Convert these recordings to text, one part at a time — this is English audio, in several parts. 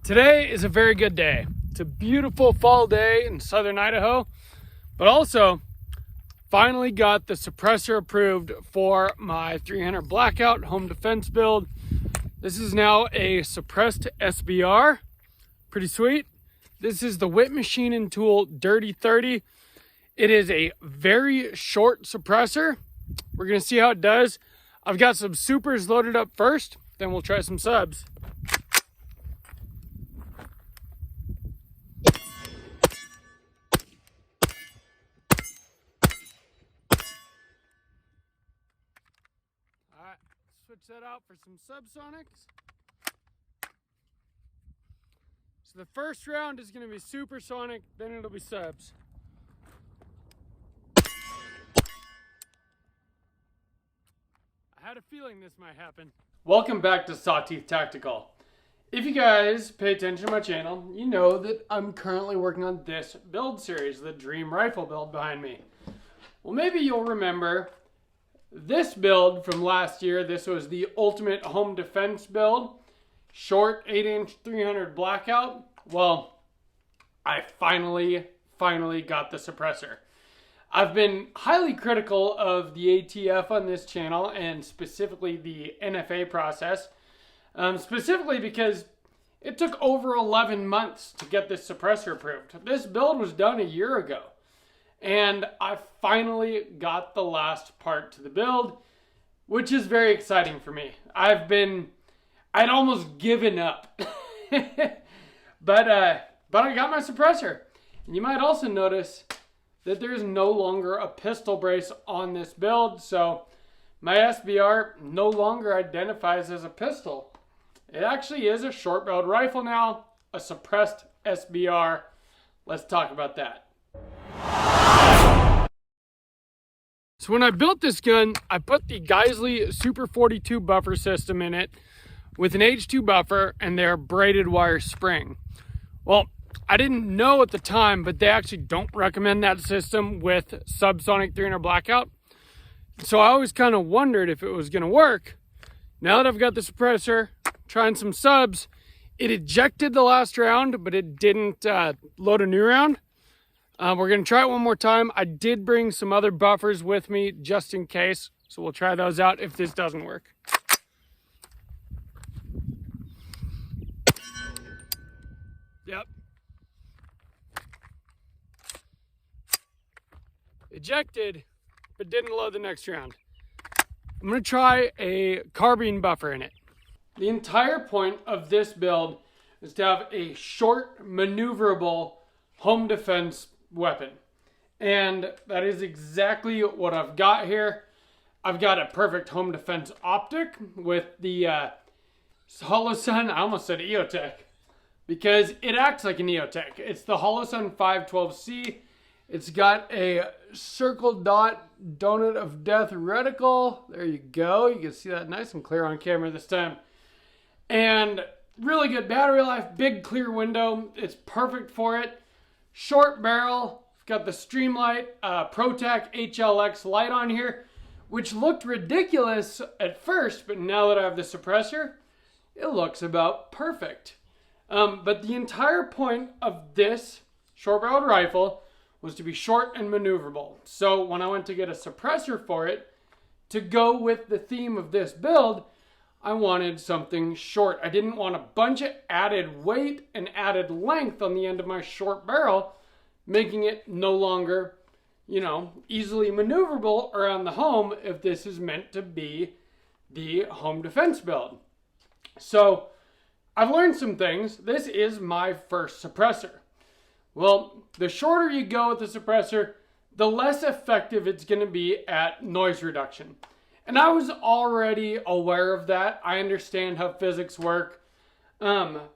Today is a very good day. It's a beautiful fall day in southern Idaho, but also finally got the suppressor approved for my 300 Blackout home defense build. This is now a suppressed SBR. Pretty sweet. This is the Witt machine and tool Dirty 30. It is a very short suppressor. We're gonna see how it does. I've got some supers loaded up first, then we'll try some subs. All right, switch that out for some subsonics. So the first round is going to be supersonic, then it'll be subs. I had a feeling this might happen. Welcome back to Sawteeth Tactical. If you guys pay attention to my channel, you know that I'm currently working on this build series, the Dream Rifle build behind me. Well, maybe you'll remember this build from last year. This was the ultimate home defense build. Short 8-inch 300 Blackout. Well, I finally got the suppressor. I've been highly critical of the ATF on this channel and specifically the NFA process. Specifically because it took over 11 months to get this suppressor approved. This build was done a year ago. And I finally got the last part to the build, which is very exciting for me. I'd almost given up, but I got my suppressor. And you might also notice that there's no longer a pistol brace on this build, so my SBR no longer identifies as a pistol. It actually is a short-barreled rifle now, a suppressed SBR. Let's talk about that. So when I built this gun, I put the Geissele Super 42 buffer system in it with an H2 buffer and their braided wire spring. Well, I didn't know at the time, but they actually don't recommend that system with subsonic 300 Blackout. So I always kind of wondered if it was going to work. Now that I've got the suppressor, trying some subs, it ejected the last round, but it didn't load a new round. We're going to try it one more time. I did bring some other buffers with me just in case, so we'll try those out if this doesn't work. Yep. Ejected, but didn't load the next round. I'm going to try a carbine buffer in it. The entire point of this build is to have a short, maneuverable home defense weapon. And that is exactly what I've got here. I've got a perfect home defense optic with the Holosun, I almost said EOTech, because it acts like an EOTech. It's the Holosun 512C. It's got a circle dot donut of death reticle. There you go. You can see that nice and clear on camera this time. And really good battery life, big clear window. It's perfect for it. Short barrel. It's got the Streamlight ProTac HLX light on here, which looked ridiculous at first, but now that I have the suppressor, it looks about perfect. But the entire point of this short-barreled rifle was to be short and maneuverable. So when I went to get a suppressor for it, to go with the theme of this build, I wanted something short. I didn't want a bunch of added weight and added length on the end of my short barrel, making it no longer, easily maneuverable around the home if this is meant to be the home defense build. So I've learned some things. This is my first suppressor. Well, the shorter you go with the suppressor, the less effective it's going to be at noise reduction. And I was already aware of that. I understand how physics work. But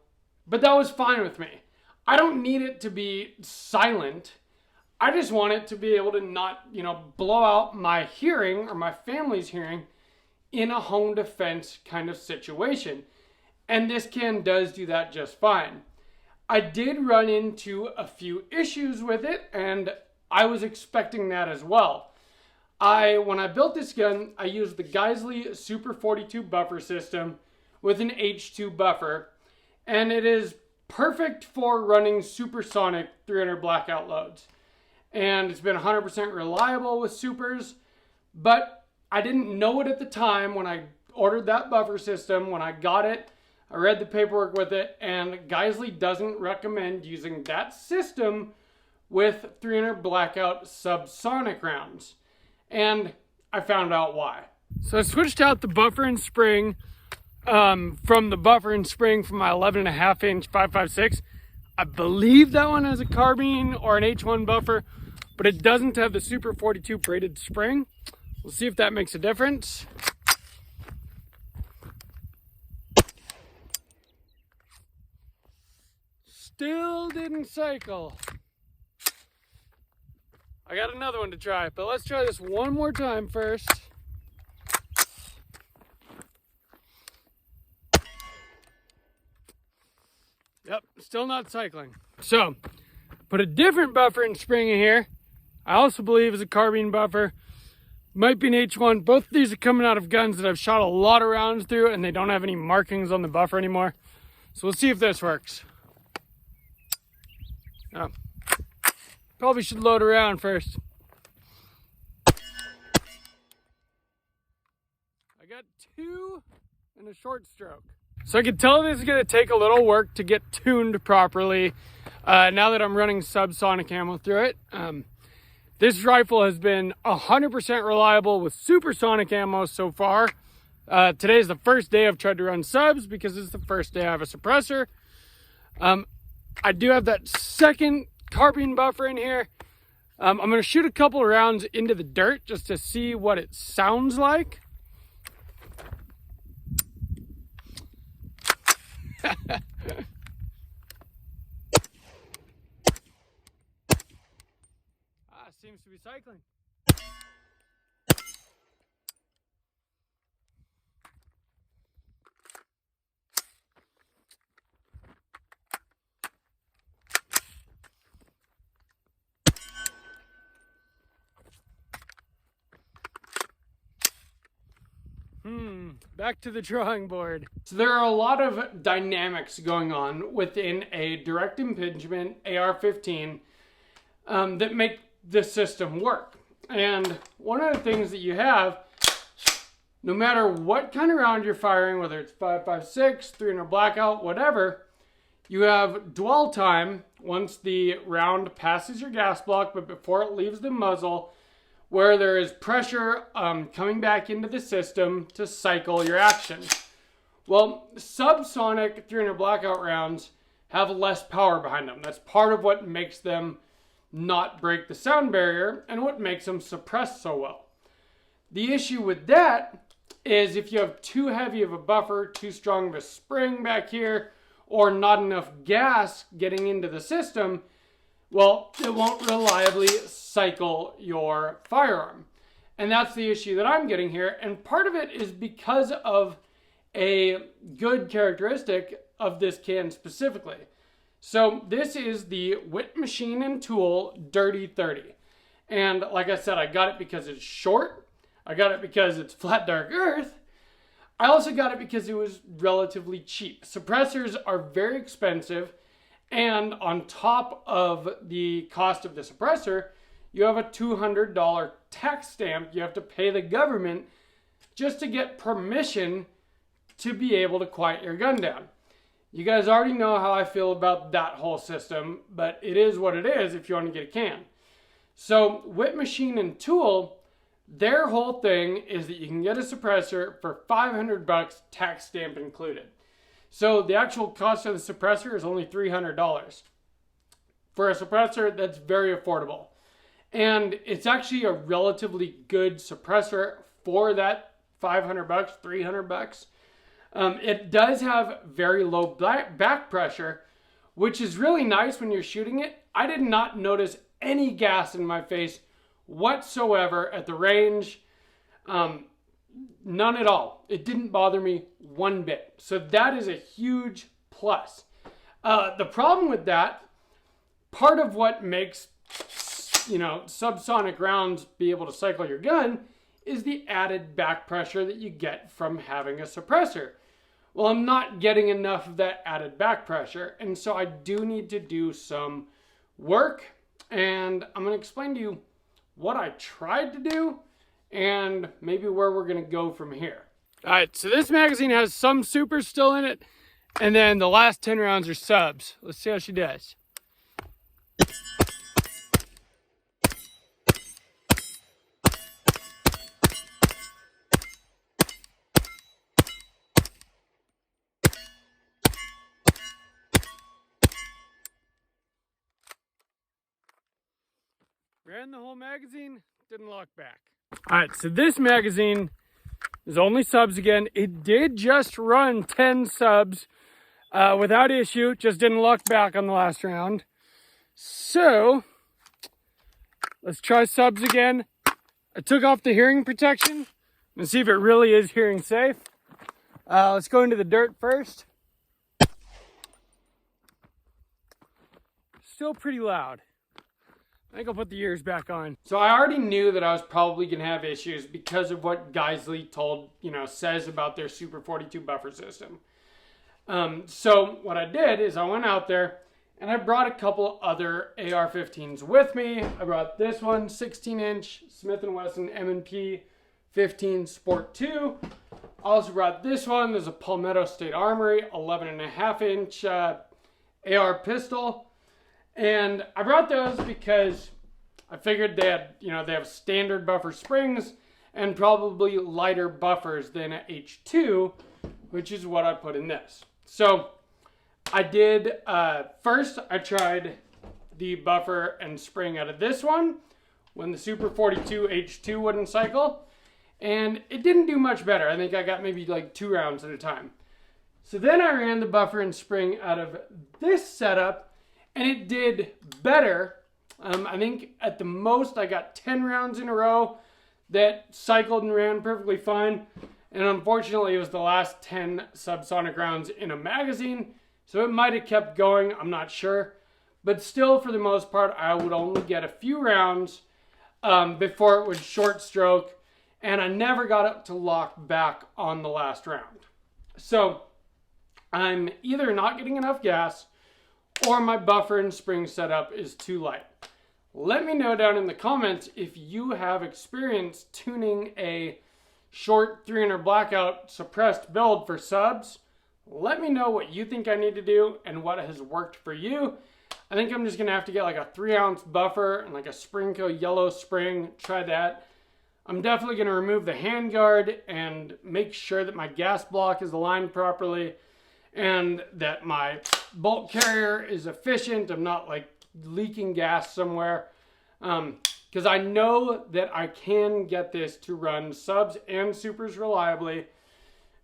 that was fine with me. I don't need it to be silent. I just want it to be able to not, blow out my hearing or my family's hearing in a home defense kind of situation. And this can does do that just fine. I did run into a few issues with it, and I was expecting that as well. When I built this gun, I used the Geissele Super 42 buffer system with an H2 buffer, and it is perfect for running supersonic 300 Blackout loads. And it's been 100% reliable with supers, but I didn't know it at the time when I ordered that buffer system. When I got it, I read the paperwork with it, and Geisley doesn't recommend using that system with 300 Blackout subsonic rounds. And I found out why. So I switched out the buffer and spring from the buffer and spring from my 11.5 inch 5.56. I believe that one has a carbine or an H1 buffer, but it doesn't have the Super 42 braided spring. We'll see if that makes a difference. Still didn't cycle. I got another one to try, but let's try this one more time first. Yep, still not cycling. So, put a different buffer and spring in here. I also believe is a carbine buffer. Might be an H1. Both of these are coming out of guns that I've shot a lot of rounds through, and they don't have any markings on the buffer anymore. So we'll see if this works. Oh. Probably should load around first. I got 2 and a short stroke. So I can tell this is going to take a little work to get tuned properly now that I'm running subsonic ammo through it. This rifle has been 100% reliable with supersonic ammo so far. Today's the first day I've tried to run subs because it's the first day I have a suppressor. I do have that second carbine buffer in here. I'm going to shoot a couple of rounds into the dirt just to see what it sounds like. Seems to be cycling. Back to the drawing board. So there are a lot of dynamics going on within a direct impingement AR-15 that make this system work. And one of the things that you have, no matter what kind of round you're firing, whether it's 5.56, 300 Blackout, whatever, you have dwell time once the round passes your gas block, but before it leaves the muzzle, where there is pressure coming back into the system to cycle your action. Well, subsonic 300 Blackout rounds have less power behind them. That's part of what makes them not break the sound barrier and what makes them suppress so well. The issue with that is if you have too heavy of a buffer, too strong of a spring back here, or not enough gas getting into the system, well, it won't reliably cycle your firearm. And that's the issue that I'm getting here. And part of it is because of a good characteristic of this can specifically. So this is the Witt Machine and Tool Dirty 30. And like I said, I got it because it's short. I got it because it's flat dark earth. I also got it because it was relatively cheap. Suppressors are very expensive. And on top of the cost of the suppressor, you have a $200 tax stamp you have to pay the government just to get permission to be able to quiet your gun down. You guys already know how I feel about that whole system, but it is what it is if you want to get a can. So Witt Machine and Tool, their whole thing is that you can get a suppressor for $500, tax stamp included. So the actual cost of the suppressor is only $300. For a suppressor, that's very affordable. And it's actually a relatively good suppressor for that $500, $300. It does have very low back pressure, which is really nice when you're shooting it. I did not notice any gas in my face whatsoever at the range. None at all. It didn't bother me one bit. So that is a huge plus. The problem with that, part of what makes, subsonic rounds be able to cycle your gun is the added back pressure that you get from having a suppressor. well, I'm not getting enough of that added back pressure. And so I do need to do some work. And I'm going to explain to you what I tried to do and maybe where we're going to go from here. All right, so this magazine has some supers still in it, and then the last 10 rounds are subs. Let's see how she does. Ran the whole magazine, didn't lock back. All right, so this magazine is only subs again. It did just run 10 subs without issue, just didn't lock back on the last round. So let's try subs again. I took off the hearing protection and see if it really is hearing safe. Let's go into the dirt first. Still pretty loud. I think I'll put the ears back on. So I already knew that I was probably going to have issues because of what Geisley says about their Super 42 buffer system. So what I did is I went out there and I brought a couple other AR-15s with me. I brought this one, 16-inch Smith & Wesson M&P 15 Sport 2. I also brought this one. There's a Palmetto State Armory 11.5-inch AR pistol. And I brought those because I figured they have standard buffer springs and probably lighter buffers than a H2, which is what I put in this. So I did, first I tried the buffer and spring out of this one when the Super 42 H2 wouldn't cycle, and it didn't do much better. I think I got maybe like 2 rounds at a time. So then I ran the buffer and spring out of this setup, and it did better. I think at the most I got 10 rounds in a row that cycled and ran perfectly fine. And unfortunately it was the last 10 subsonic rounds in a magazine. So it might have kept going, I'm not sure. But still, for the most part, I would only get a few rounds before it would short stroke. And I never got it to lock back on the last round. So I'm either not getting enough gas or my buffer and spring setup is too light. Let me know down in the comments if you have experience tuning a short 300 Blackout suppressed build for subs. Let me know what you think I need to do and what has worked for you. I think I'm just gonna have to get like a 3-ounce buffer and like a Springco yellow spring, try that. I'm definitely gonna remove the handguard and make sure that my gas block is aligned properly and that my bolt carrier is efficient. I'm not like leaking gas somewhere. Because I know that I can get this to run subs and supers reliably.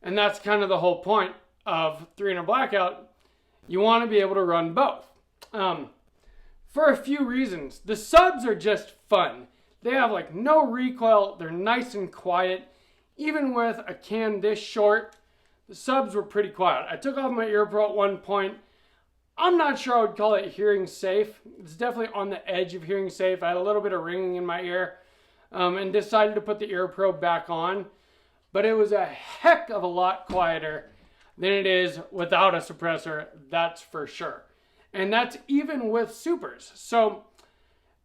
And that's kind of the whole point of 300 Blackout. You want to be able to run both. For a few reasons. The subs are just fun. They have like no recoil. They're nice and quiet. Even with a can this short, the subs were pretty quiet. I took off my ear pro at one point. I'm not sure I would call it hearing safe. It's definitely on the edge of hearing safe. I had a little bit of ringing in my ear and decided to put the ear pro back on. But it was a heck of a lot quieter than it is without a suppressor, that's for sure. And that's even with supers. So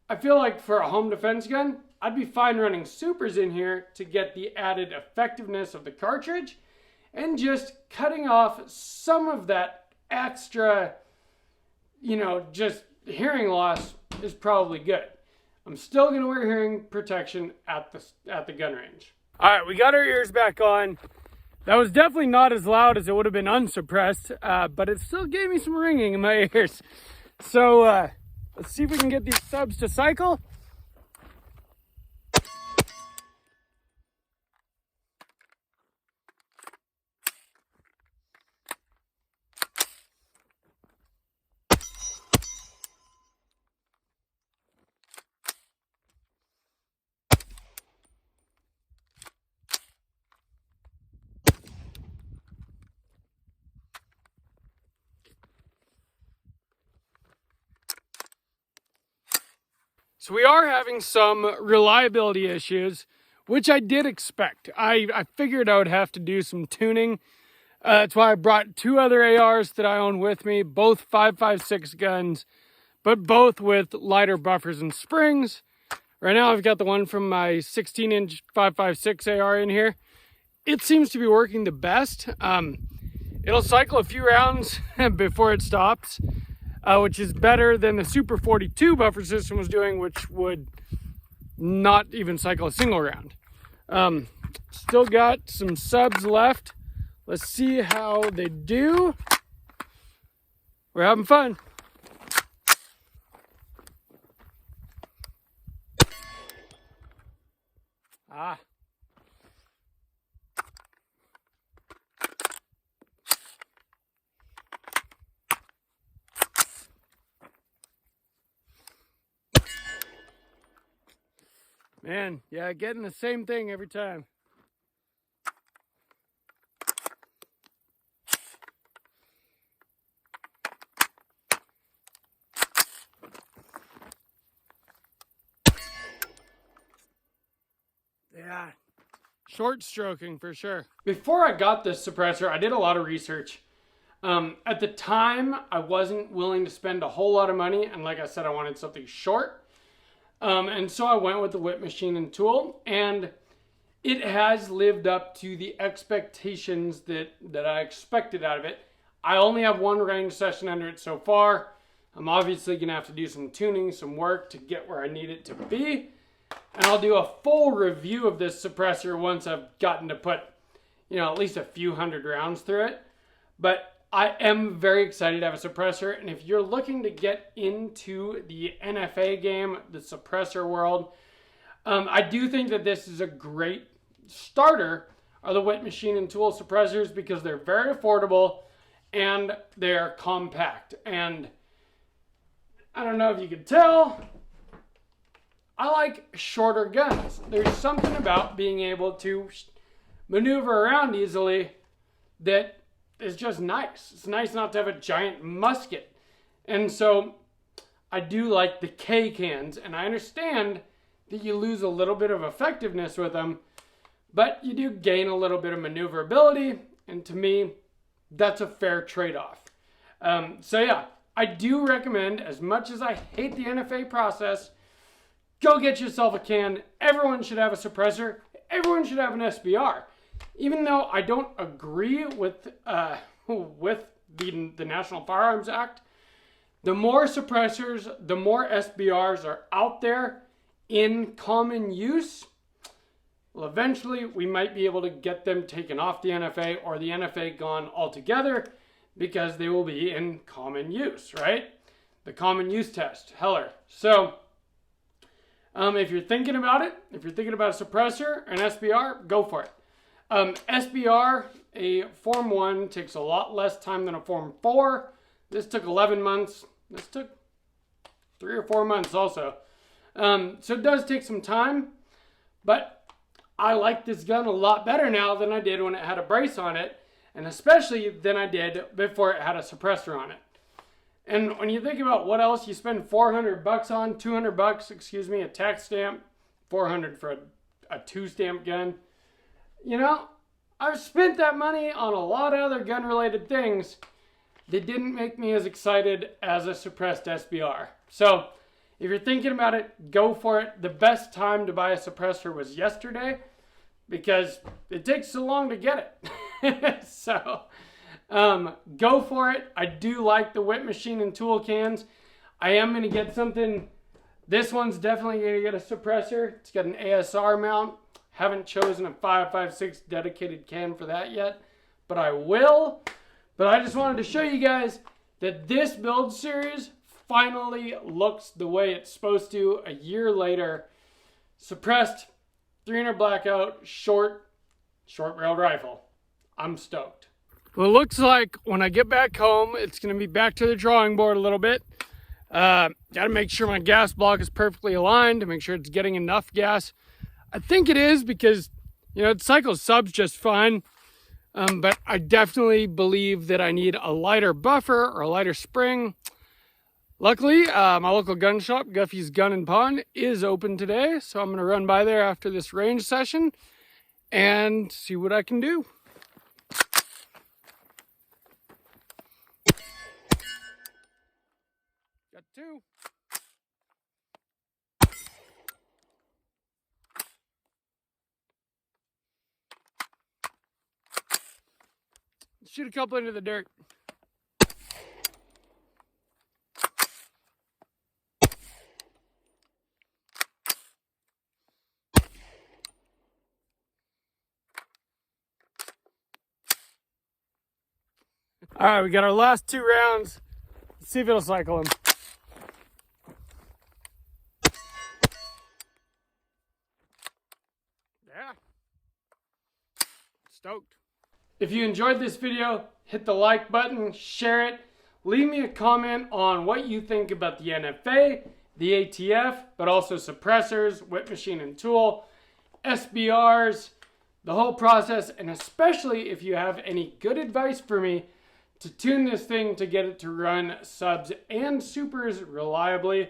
I feel like for a home defense gun, I'd be fine running supers in here to get the added effectiveness of the cartridge and just cutting off some of that extra, just hearing loss is probably good. I'm still gonna wear hearing protection at the gun range. All right, we got our ears back on. That was definitely not as loud as it would have been unsuppressed, but it still gave me some ringing in my ears. So let's see if we can get these subs to cycle. So we are having some reliability issues, which I did expect. I figured I would have to do some tuning That's why I brought 2 other ARs that I own with me, both 5.56 guns, but both with lighter buffers and springs. Right now I've got the one from my 16-inch 5.56 AR in here. It seems to be working the best. It'll cycle a few rounds before it stops, which is better than the Super 42 buffer system was doing, which would not even cycle a single round. Still got some subs left. Let's see how they do. We're having fun. Ah. Man, yeah, getting the same thing every time. Yeah, short stroking for sure. Before I got this suppressor, I did a lot of research. At the time, I wasn't willing to spend a whole lot of money, and like I said, I wanted something short. And so I went with the Witt machine and tool, and it has lived up to the expectations that I expected out of it. I only have 1 range session under it so far. I'm obviously gonna have to do some tuning, some work to get where I need it to be. And I'll do a full review of this suppressor once I've gotten to put, at least a few hundred rounds through it. But I am very excited to have a suppressor, and if you're looking to get into the NFA game, the suppressor world, I do think that this is a great starter, are the Witt machine and tool suppressors, because they're very affordable and they're compact. And I don't know if you can tell, I like shorter guns. There's something about being able to maneuver around easily that is just nice. It's nice not to have a giant musket. And so I do like the K cans, and I understand that you lose a little bit of effectiveness with them, but you do gain a little bit of maneuverability, and to me, that's a fair trade-off. So yeah, I do recommend, as much as I hate the NFA process, go get yourself a can. Everyone should have a suppressor. Everyone should have an SBR. Even though I don't agree with the National Firearms Act, the more suppressors, the more SBRs are out there in common use, well, eventually we might be able to get them taken off the NFA, or the NFA gone altogether, because they will be in common use, right? The common use test, Heller. So if you're thinking about it, if you're thinking about a suppressor, an SBR, go for it. SBR, a Form 1, takes a lot less time than a Form 4. This took 11 months. This took 3 or 4 months also. So it does take some time, but I like this gun a lot better now than I did when it had a brace on it, and especially than I did before it had a suppressor on it. And when you think about what else you spend $400 on, $200, a tax stamp, $400 for a 2-stamp gun, I've spent that money on a lot of other gun-related things that didn't make me as excited as a suppressed SBR. So if you're thinking about it, go for it. The best time to buy a suppressor was yesterday, because it takes so long to get it. So go for it. I do like the Witt machine and tool cans. I am going to get something. This one's definitely going to get a suppressor. It's got an ASR mount. Haven't chosen a 5.56 dedicated can for that yet, but I will. But I just wanted to show you guys that this build series finally looks the way it's supposed to a year later. Suppressed, 300 Blackout, short-barreled rifle. I'm stoked. Well, it looks like when I get back home, it's going to be back to the drawing board a little bit. Got to make sure my gas block is perfectly aligned to make sure it's getting enough gas. I think it is, because, it cycles subs just fine. But I definitely believe that I need a lighter buffer or a lighter spring. Luckily, my local gun shop, Guffey's Gun and Pawn, is open today. So I'm going to run by there after this range session and see what I can do. Got two. Shoot a couple into the dirt. All right, we got our last 2 rounds. Let's see if it'll cycle him. Yeah. Stoked. If you enjoyed this video, hit the like button, share it. Leave me a comment on what you think about the NFA, the ATF, but also suppressors, Witt machine and tool, SBRs, the whole process, and especially if you have any good advice for me to tune this thing to get it to run subs and supers reliably.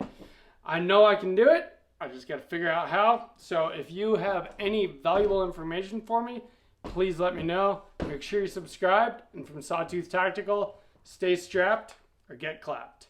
I know I can do it. I just got to figure out how. So if you have any valuable information for me, please let me know. Make sure you're subscribed. And from Sawtooth Tactical, stay strapped or get clapped.